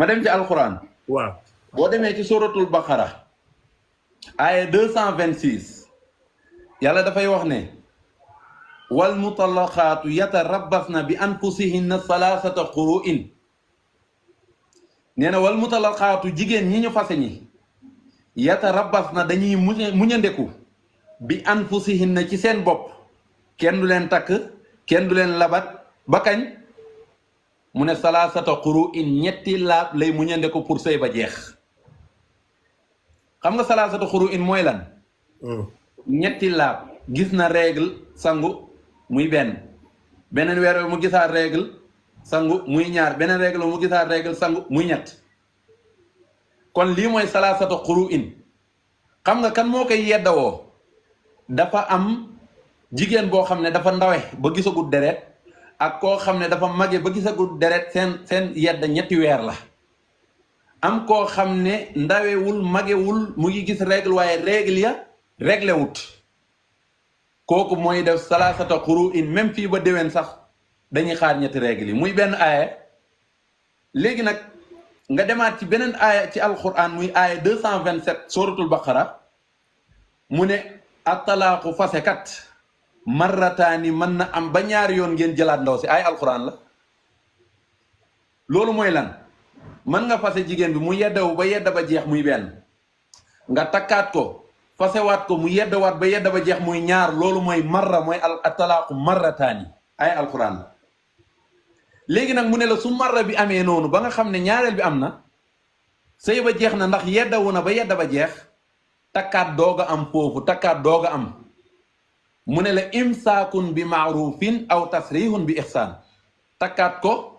ma dem ci alquran. waaw boo demee ci suratul baqara aaya 226 yàlla dafay wax ne wal mutallaqaatu yatarabbasna bi anfusihinna salaasata quru'in nee na wal mutallaqaatu jigéen ñi ñu fase ñi yatarabbasna dañuy muñandeku bi anfusihinna ci seen bopp kenn du leen takk kenn du leen labat ba kañ mu ne salaasata quru'in ñetti laab lay muñandeku pour sëy ba jeex xam nga salaasata quru'in mooy lan ñetti laab gis na règle sangu muy benn beneen weer mu gisaat règle sangu muy ñaar beneen règle mu gisaat règle sangu muy ñett kon lii mooy salaasata quru'in xam nga kan moo koy yeddawoo dafa am jigéen boo xam ne dafa ndawe ba gisagut deret ak koo xam ne dafa mage ba gisagut deret seen yedda ñetti weer la am koo xam ne ndawewul magewul mu ngi gis règle waaye règle ya réglé wut kooku mooy def salaasata quru'in même fii ba déwén sax dañuy xaar ñetti règle yi muy benn aaya léegi nag nga demaat ci beneen aaya ci alquran muy aaya 227 suratul baqara mu ne attalaaku fasekat marrataani mën na am ba ñaari yoon ngeen jëlaat ndaw si ay alquran la loolu mooy lan mën nga fase jigéen bi mu yeddawu ba yedda ba jeex muy benn nga takkaat ko fasewaat ko mu yeddawaat ba yedda ba jeex muy ñaar loolu mooy marra mooy attalaaku marrataani ay alquran la léegi nag mu ne la su marra bi amee noonu ba nga xam ne ñaareel bi am na sëy ba jeex na ndax yeddawu na ba yedda ba jeex takkaat doog a am foofu takkaat doog a am mu ne la imsaakun bi maarufin aw tasrihun bi ihsaan takkaat ko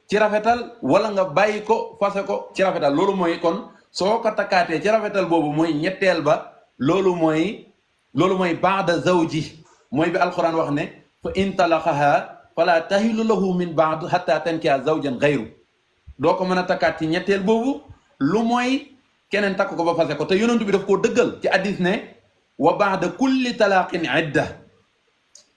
ci rafetal wala nga bàyyi ko fase ko ci rafetal loolu mooy kon soo ko takkaatee ci rafetal boobu mooy ñetteel ba loolu mooy baada zawji mooy bi alquran wax ne fa in talaqaha fala tahilu lahu min baad hatta tankiha zawjan gayru doo ko mën a takkaat ci ñetteel boobu lu mooy keneen takk ko ba fase ko te yonentu bi daf koo dëggal ci hadis ne wa baada kulli talaqin idda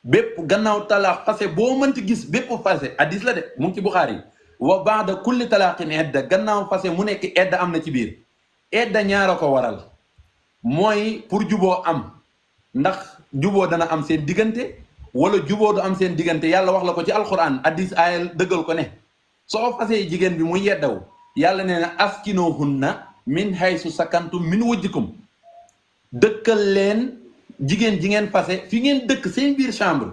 bépp gannaaw talaax fase boo mënti gis bépp fase hadis la de mu ngi ci Buxaari wa baada kulli talaqin idda gannaaw fase mu nekk idda am na ci biir idda ñaara ko waral mooy pour juboo am ndax juboo dana am seen diggante wala juboo du am seen diggante yàlla wax la ko ci alquran hadis aayal dëggal ko ne soo fasee jigéen bi mu yeddaw yàlla nee na askinuhunna min haysu sakantum min wujdikum dëkkal leen jigéen ji ngeen fase fi ngeen dëkk seen biir chambre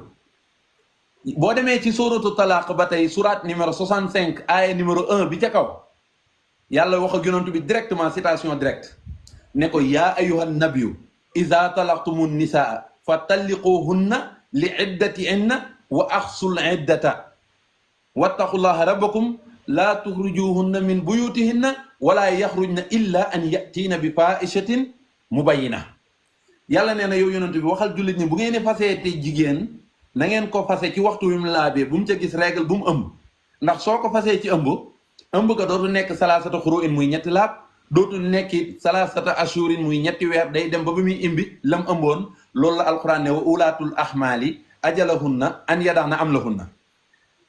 boo demee ci suratu talaq ba tey surat numéro 65 aaya numéro 1 bi ca kaw yàlla wax ak yonantu bi directement citation directe ne ko yaa ayyuhan nabiyyu iza talaqtumun nisaa fa talliquhunna li iddatihinna wa axsul iddata wattaqullaha rabbakum laa tuxrijuhunna min buyutihinna wala yaxrujna illa an yatiina bi faahishatin mubayyina yàlla nee na yow yonent bi waxal jullit ni bu ngeen di fasee te jigéen na ngeen ko fase ci waxtu wi mu laabee bu mu ca gis règle bu mu ëmb ndax soo ko fasee ci ëmb ga dootu nekk salaasata xuru'in muy ñetti laab dootu nekki salaasata ashurin muy ñetti weer day dem ba ba muy imbi lam ëmboon loolu la alquran ne wa ulaatul ahmaali ajalahunna an yadaxna am lahunna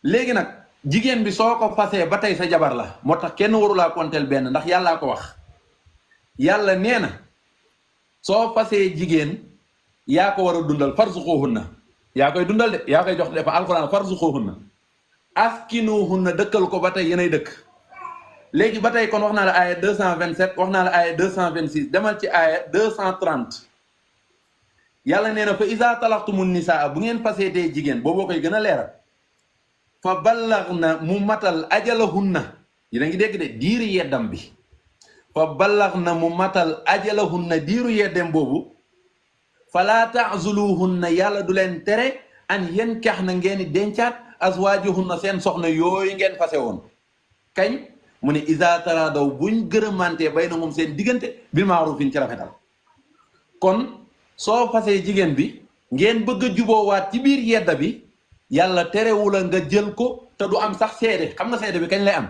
léegi nag jigéen bi soo ko fasee ba tey sa jabar la moo tax kenn warulaa konteel benn ndax yàllaa ko wax yàlla nee na soo fasee jigéen yaa ko war a dundal farzuquhunna yaa koy dundal de yaa koy jox defa alquran farzuquhunna askinuhunna dëkkal ko ba tey yenay dëkk léegi ba tey kon wax naa la aaya 227 wax naa la aaya 226 demal ci aaya 230 yàlla nee na fa iza talaqtumun nisaa bu ngeen fasee tey jigéen booboo koy gën a leeral fa ballaghna mu matal ajalahunna yéen a ngi dégg de diiri yeddam bi fa ballaghna mu matal ajalahunna diiru yeddem boobu fala ta'zuluhunna yàlla du leen tere an yankaxna ngeen di dencaat azwaajuhunna seen soxna yooyu ngeen fase woon kañ mu ne iza taradaw buñ gërëmantee baynahum seen diggante bil ma'rufin ci rafetal kon soo fasee jigéen bi ngeen bëgg a juboowaat ci biir yedda bi yàlla terewula nga jël ko te du am sax seede xam nga seede bi kañ lay am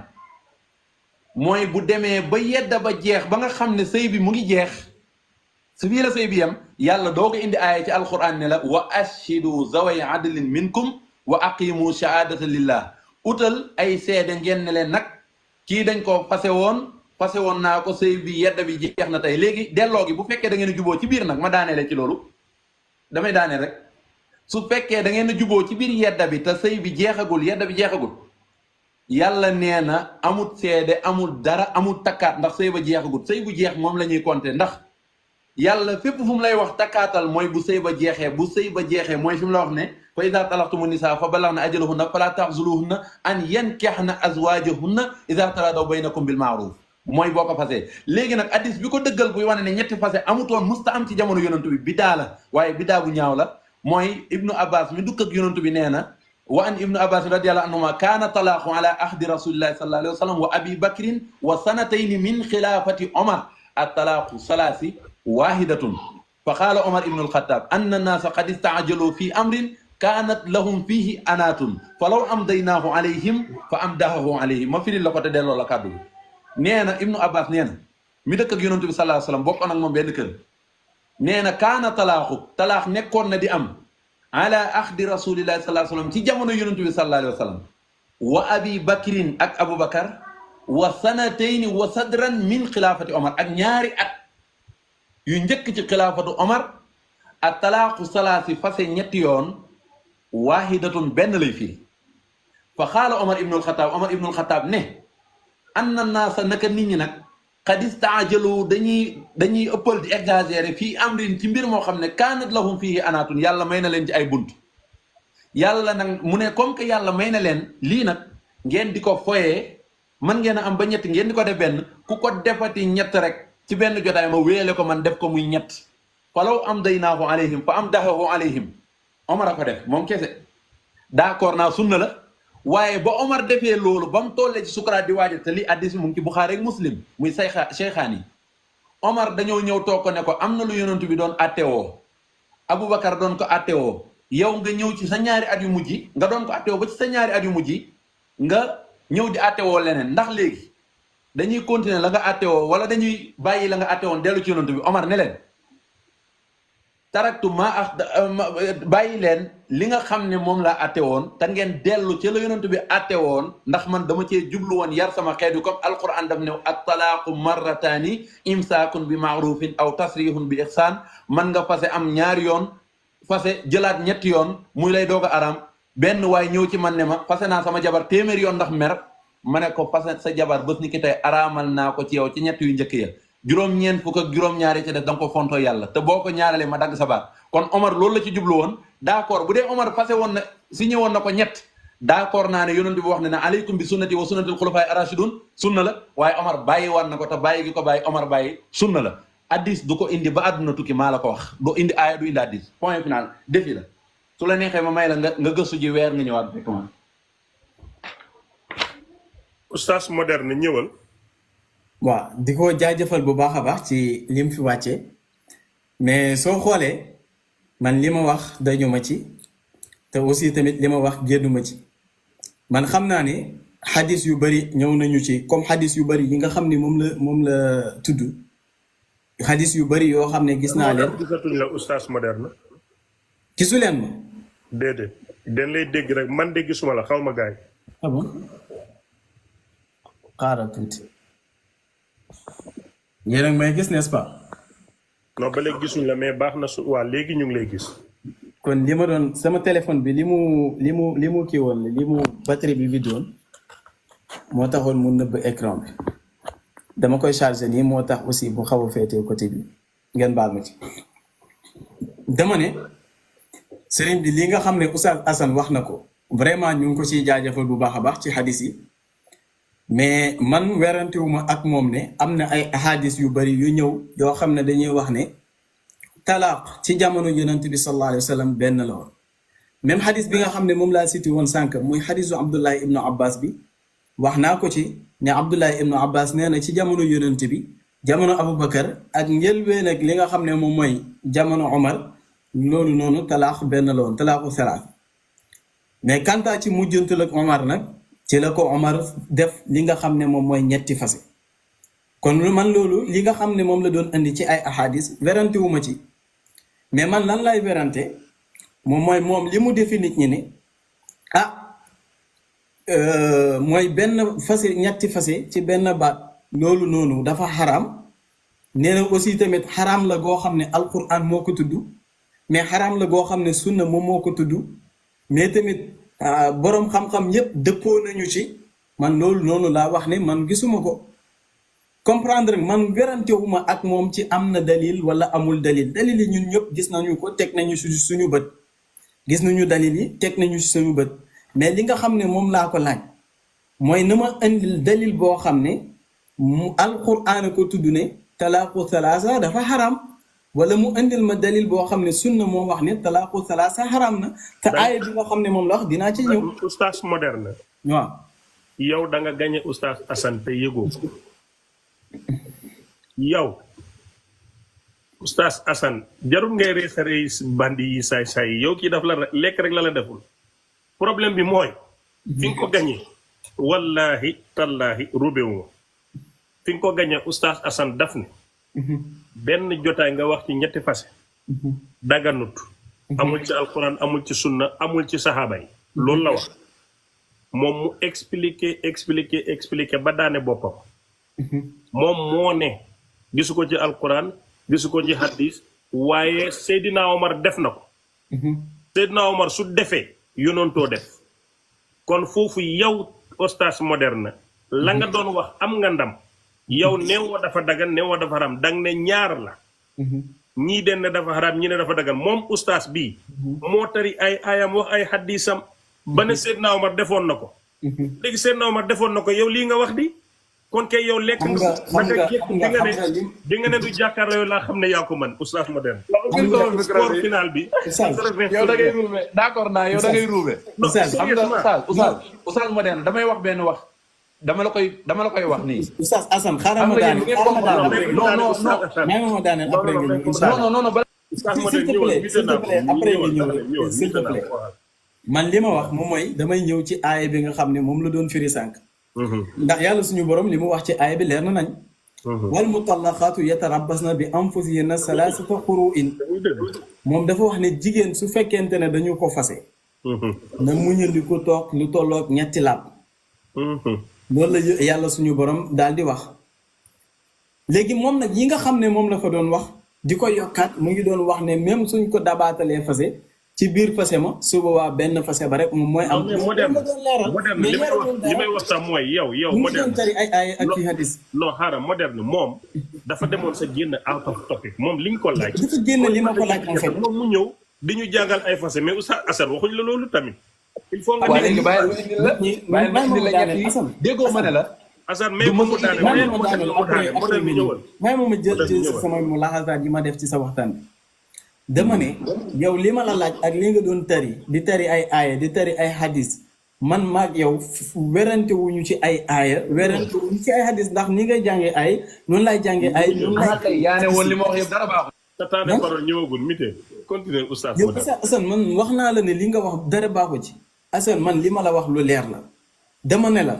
mooy bu demee ba yedda ba jeex ba nga xam ne sëy bi mu ngi jeex su fii la sëy bi yam yàlla doo ko indi aaya ci alquran ne la wa ashhidu zaway adlin minkum wa aqimu shahadata lillah utal ay seede ngeen ne leen nag kii dañ ko fase woon naa ko sëy bi yedda bi jeex na tey léegi delloo gi bu fekkee da ngeen a juboo ci biir nag ma daaneele ci loolu damay daaneel rek su fekkee da ngeen a juboo ci biir yedda bi te sëy bi jeexagul yedda bi jeexagul yàlla nee na amul seede amul dara amul takkaat ndax sëy ba jeexagul sëy bu jeex moom la ñuy compter ndax yàlla fépp fu mu lay wax takkaatal mooy bu sëy ba jeexee mooy fi mu la wax ne fa iza talaqtumu nisaa fa balaghna ajalahunna fala ta'zuluhunna an yankihna azwajahunna iza taradaw baynakum bil ma'ruf mooy boo ko fasee léegi nag hadis bi ko dëggal buy wane ne ñetti fase amutoon musta am ci jamono yonantu bi bidaa la waaye bidaa bu ñaaw la mooy ibnu abbas mi dukk ak yonantu bi nee na wa an ibnu abbas radiyallahu anhuma kaana talaaqu ala ahdi rasulillahi sallallahu alayhi wa sallam wa abi bakrin wa sanatayni min xilaafati omar at-talaaqu salaasi waahidatun fa qaala omar ibnu alxataab anna annaasa qad istaajaluu fi amrin kaanat lahum fiihi anaatun fa law amdaynaahu alayhim fa amdahahu alayhim ma firil la ko te delloo la kàddu bi nee na ibnu abbas nee na mi dëkk ak yonantu bi sallallahu alayhi wa sallam bokkoon ak moom benn kër nee na kaana talaax nekkoon na di am ala axdi rasulillahi sallallahu alayhi wa sallam ci jamono yonantu bi sallallahu alayhi wa sallam wa abi bakrin ak aboubacar wa sanatayni wa sadran min xilaafati omar ak ñaari at yu njëkk ci xilaafatu omar ak talaaxu salaasi fase ñetti yoon waahidatun benn lay firi fa xaala omar ibnul xataab ne anna naasa naka nit ñi nag qad istaajalu dañuy ëppal di exagérer fii amrin ci mbir moo xam ne kaanat lahum fiihi anaatun yàlla may na leen ci ay bunt yàlla nag mu ne comme que yàlla may na leen lii nag ngeen di ko foyee man ngeen a am ba ñett ngeen di ko def benn ku ko defati ñett rek ci benn jotaay ma wéele ko man def ko muy ñett falaw amdaynaahu alayhim fa amdahahu alayhim Omar a ko def moom kese d'accord naa sunna la waaye ba Omar defee loolu ba mu tollee ci sukuraat di waajal te lii addis mu ngi ci Buxaari ak Muslim muy Cheikhaani Omar dañoo ñëw toog ko ne ko am na lu yonantu bi doon attewoo Aboubacar doon ko attewoo yow nga ñëw ci sa ñaari at yu mujj nga doon ko attewoo ba ci sa ñaari at yu mujj nga ñëw di attewoo leneen ndax léegi dañuy continuer la nga attewoo wala dañuy bàyyi la nga attewoon dellu ci yonantu bi Omar ne leen taraktu bàyyi leen li nga xam ne moom laa atte woon te ngeen dellu ci la yonent bi atte woon ndax man dama cee jublu woon yar sama xeet wi comme alquran daf ne ak talaaqu marrataani imsaakun bi maarufin aw tasrihun bi ihsaan man nga fase am ñaari yoon fase jëlaat ñetti yoon muy lay doog a aram benn waaye ñëw ci man ne ma fase naa sama jabar téeméeri yoon ndax mer ma ne ko fase sa jabar bés ni ki tey araamal naa ko ci yow ci ñett yu njëkk ya juróom-ñeent fukk ak juróom-ñaari ci def da nga ko fonto yàlla te boo ko ñaaralee ma dagg sa baat kon Omar loolu la ci jublu woon d'accord bu dee Omar fase woon na signé woon na ko ñett d'accord naa ne yonent bi wax ne ne aleykum bi sunnati wa sunnatil xulafaay arashidun sunna la waaye Omar bàyyi war na ko te bàyyi gi ko bàyyi Omar bàyyi sunna la addis du ko indi ba àdduna tukki maa la ko wax du indi aaya du indi addis point final défi la su la neexee ma may la nga gëstu ji weer nga ñëwaat fekk ma oustaz moderne ñëwal. waaw di ko jaajëfal bu baax a baax ci lim fi wàcce mais soo xoolee man li ma wax dañu ma ci te aussi tamit li ma wax génnu ma ci man xam naa ne xadis yu bari ñëw nañu ci comme xadis yu bari yi nga xam ne moom la tudd xadis yu bari yoo xam ne gis naa leen. gisatuñ la oustaz moderne. gisu leen ma. déedéet dañ lay dégg rek man de gisuma la xaw ma gaay. ah bon xaaral tuuti. yéen a ngi may gis n'est-ce pas. non ba léegi gisuñ la mais baax na su waa léegi ñu ngi lay gis. kon li ma doon sama téléphone bi li mu kii woon li mu batterie bi vide woon moo taxoon mu nëbb écran bi dama koy chargé nii moo tax aussi bu xaw a féetee côté bi ngeen baal ma ci. dama ne sëriñ bi li nga xam ne Oustaz Assane wax na ko vraiment ñu ngi ko ciy jaajëfal bu baax a baax ci xadis yi. mais man werantewuma ak moom ne am na ay ahadis yu bari yu ñëw yoo xam ne dañuy wax ne talaaq ci jamono yonent bi sallallahu alayhi wa sallam benn la woon même xadis bi nga xam ne moom laa cité woon sànq muy xadisu Abdullahi ibnu Abbas bi wax naa ko ci ne Abdullahi ibnu Abbas nee na ci jamono yonent bi jamono Aboubacar ak njëlbeen ak li nga xam ne moom mooy jamono Omar loolu noonu talaax benn la woon talaaxu salaat mais kantaa ci mujjantal ak Omar nag ci la ko Omar def li nga xam ne moom mooy ñetti fase kon man loolu li nga xam ne moom la doon indi ci ay ahadis werante wu ma ci mais man lan lay werante moom mooy moom li mu defi nit ñi ne ah mooy benn fase ñetti fase ci benn baat loolu noonu dafa xaraam nee na aussi tamit xaraam la goo xam ne alquran moo ko tudd mais xaraam la goo xam ne sunna moom moo ko tudd mais tamit boroom xam-xam yépp dëppoo nañu ci man loolu noonu laa wax ne man gisuma ko comprendre man werantewuma ak moom ci am na dalil wala amul dalil dalil yi ñun ñëpp gis nañu ko teg nañu ci suñu bët gis nañu dalil yi teg nañu ci suñu bët mais li nga xam ne moom laa ko laaj mooy na ma indil dalil boo xam ne mu alquran ko tudd ne talaaqu salaasa dafa xaraam wala mu indil ma dalil boo xam ne sunna moo wax ne talaaqu salaasa xaraam na te aaya bi nga xam ne moom la wax dinaa ci ñëw. oustaz moderne. waaw. yow da nga gañe oustaz Assane te yëgoo ko yow oustaz Assane jarul ngay reesa rees bandi yi saay-saay yi yow kii daf la lekk rek la la deful problème bi mooy fi nga ko gañee wallahi tallahi rubéwu fi nga ko gañee oustaz Assane daf ne benn jotaay nga wax ci ñetti fase daganut amul ci alquran amul ci sunna amul ci saxaaba yi loolu la wax moom mu expliqué ba daane boppam moom moo ne gisu ko ci alquran gisu ko ci hadis waaye Seydina Omar def na ko Seydina Omar su defee yonoontoo def kon foofu yow oustaz moderne la nga doon wax am nga ndam yow neewoo dafa dagan neewoo dafa haram dang ne ñaar la ñii den ne dafa haram ñi ne dafa dagan moom oustaz bii moo tari ay ayam wax ay hadisam ba ne Seydina Omar defoon na ko léegi Seydina Omar defoon na ko yow lii nga wax di kon kay yow lekk di nga ne du jàkkaarloo yow laa xam ne yaa ko man oustaz moderne score final bi yow da ngay ruube d'accord naa yow da ngay ruube xam nga oustaz moderne damay wax benn wax dama la koy wax nii oustaz Assane xaaral ma daaneel ma daaneel après nga ñëw incha allah non s'il te plaît après nga ñëw s'il te plaît man li ma wax moom mooy damay ñëw ci aaya bi nga xam ne moom la doon firi sànq ndax yàlla suñu borom li mu wax ci aaya bi leer na nañ wal mutallaqaatu yatarabbasna bi anfusihinna salaasata quru'in moom dafa wax ne jigéen su fekkente ne dañu ko fase na muñali ko toog lu tolloog ñetti laab loolu la yàlla suñu borom daal di wax léegi moom nag yi nga xam ne moom la fa doon wax di ko yokkaat mu ngi doon wax ne même suñ ko dabaatalee fase ci biir fase ma su boobaa benn fase ba rek moom mooy am li may wax sax mooy yow moderne tari ay ay ak ci hadis non xaaral moderne moom dafa demoon sa génn out of topic moom li ñu ko laaj dafa génn li ma ko laaj en fait moom mu ñëw di ñu jàngal ay fase mais oustaz Assane waxuñ la loolu tamit il faut nga léegi bàyyi ma indi la ñett yi déggoo ma ne la Assane mais mu daane moderne bi ñëwal may ma jël ci sama mu laxasaat yi ma def ci sa waxtaan bi dama ne yow li ma la laaj ak li nga doon tari di tari ay aaya di tari ay hadis man maag yow werante wuñu ci ay aaya werante wuñu ci ay hadis ndax ni ngay jàngee ay noonu lay jàngee ay noonu lay yaa ne woon li ma wax yëpp dara baaxul sa temps de parole ñëwagul mité continuer oustaz yow Assane man wax naa la ne li nga wax dara baaxu ci Assane man li ma la wax lu leer la dama ne la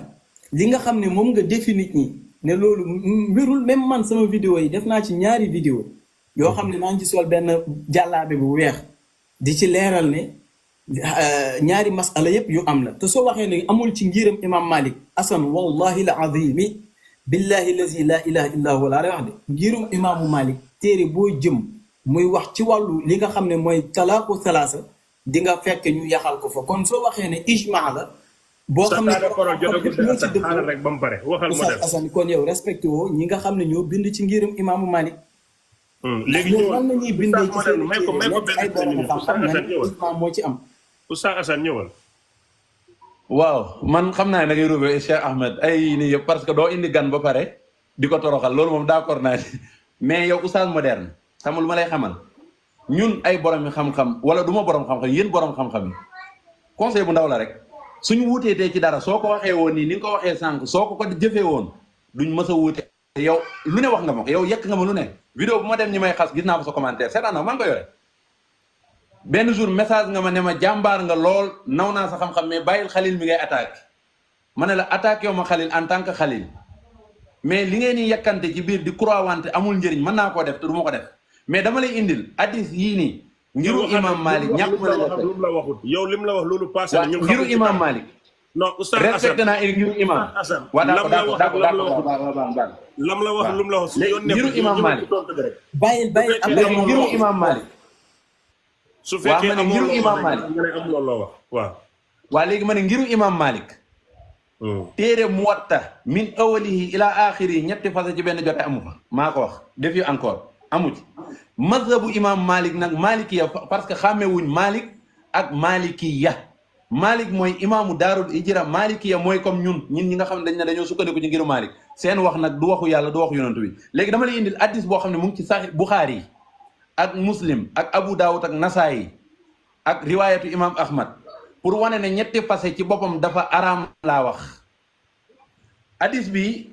li nga xam ne moom nga defi nit ñi ne loolu mbirul même man sama vidéo yi def naa ci ñaari vidéo yoo xam ne maa ngi ci sol benn jàllaabe bu weex di ci leeral ne ñaari masala yépp yu am la te soo waxee ne amul ci ngiram imam Malik Assane wallahi la azimi billahi lazi la ilaha illa huwa laa lay wax de ngirum imaamu Malik téere boo jëm muy wax ci wàllu li nga xam ne mooy talaaqu salaasa di nga fekk ñu yaxal ko fa kon soo waxee ne ijma la boo xam ne ñoo ci dëpp rek ba mu pare waxal mo def Assane kon yow respecté woo ñi nga xam ne ñoo bind ci ngirum imaamu Malik léegi ñëwal na ñuy bindee ci seen may ko ay borom xam-xam ijma moo ci am oustaz Assane ñëwal waaw man xam naa ne da ngay rubé Cheikh Ahmed ay nii yëpp parce que doo indi gan ba pare di ko toroxal loolu moom d'accord naa mais yow oustaz moderne xamul lu ma lay xamal ñun ay borom xam-xam wala du ma borom xam-xam yéen borom xam-xam yi conseil bu ndaw la rek suñu wuutee tey ci dara soo ko waxee woon nii ni nga ko waxee sànq soo ko jëfee woon duñ mës a wuute yow lu ne wax nga ma ko yow yekk nga ma lu ne vidéo bu ma dem ñi may xas gis naa ko sa commentaire seetaan na maa ngi ko yore benn jour message nga ma ne ma jàmbaar nga lool naw naa sa xam-xam mais bàyyil xalil mi ngay attaque ma ne la attaque yow ma xalil en tant que xalil mais li ngeen ni yekkante ci biir di croix wante amul njëriñ mën naa koo def te du ma ko def mais dama lay indil hadis yii nii ngiru imam Malik ñàkk ma la waxut yow lim la wax loolu passé ngiru imam Malik non Oustaz respecté naa ngiru imam Assane waa lam la wax d'accord lam la wax lam la wax lum la wax léegi ngiru imam Malik bàyyil léegi ngiru imam Malik su fekkee ma ne ngiru imam Malik nga ne am loolu la wax waaw waa léegi ma ne ngiru imam Malik téere Muwatta min awalihi ila axiri ñetti fase ci benn jote amu fa maa ko wax def yu encore amu ci mazhabu imam Malik nag malikiya parce que xàmmewuñ Malik ak malikiya Malik mooy imaamu daarul hijra malikiya mooy comme ñun ñi nga xam ne dañ ne dañoo sukkandiku ci ngiru Malik seen wax nag du waxu yàlla du waxu yonent bi léegi dama lay indil addis boo xam ne mu ngi ci Sahih Bukhari ak Muslim ak Abu Dawud ak Nasaayi ak riwaayatu imam Ahmad pour wane ne ñetti fase ci boppam dafa araam laa wax addis bi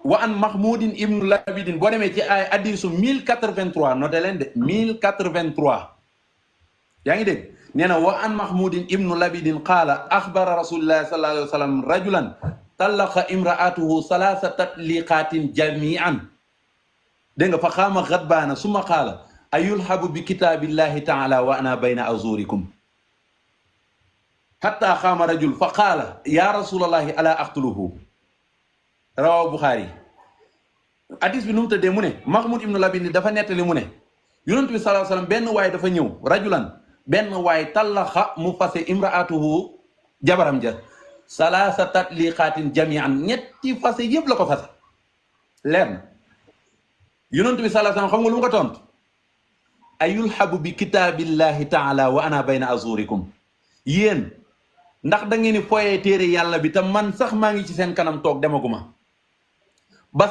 wa an Mahmoudin ibnu Labidin boo demee ci ay addisu 1083 noté leen de 1083 yaa ngi dégg nee na wa an Mahmoudin ibnu Labidin qaala axbara rasulillahi sallallahu alayhi wa sallam rajulan tallaqa imraatuhu salaasa tatliqaatin jamian dégg nga fa qaama gadbaana summa qaala ayulhabu bi kitaabillahi taala wa ana bayna azurikum hatta qaama rajul fa qaala ya rasulallahi ala aqtuluhu rawahu Bukhari hadis bi nu mu tëddee mu ne Mahmoud ibnu Labid dafa nettali mu ne yonent bi sallallahu alayhi wasallam benn waay dafa ñëw rajulan benn waay tallaxa mu fase imraatuhu jabaram ja salaasa tatliqaatin jamian ñetti fase yëpp la ko fase leer na yonent bi sallallahu alayhi wasallam xam nga lu mu ko tontu ayulhabu bi kitaabillahi taala wa ana bayna azurikum yéen ndax da ngeen ni foyee téere yàlla bi te man sax maa ngi ci seen kanam toog demaguma ba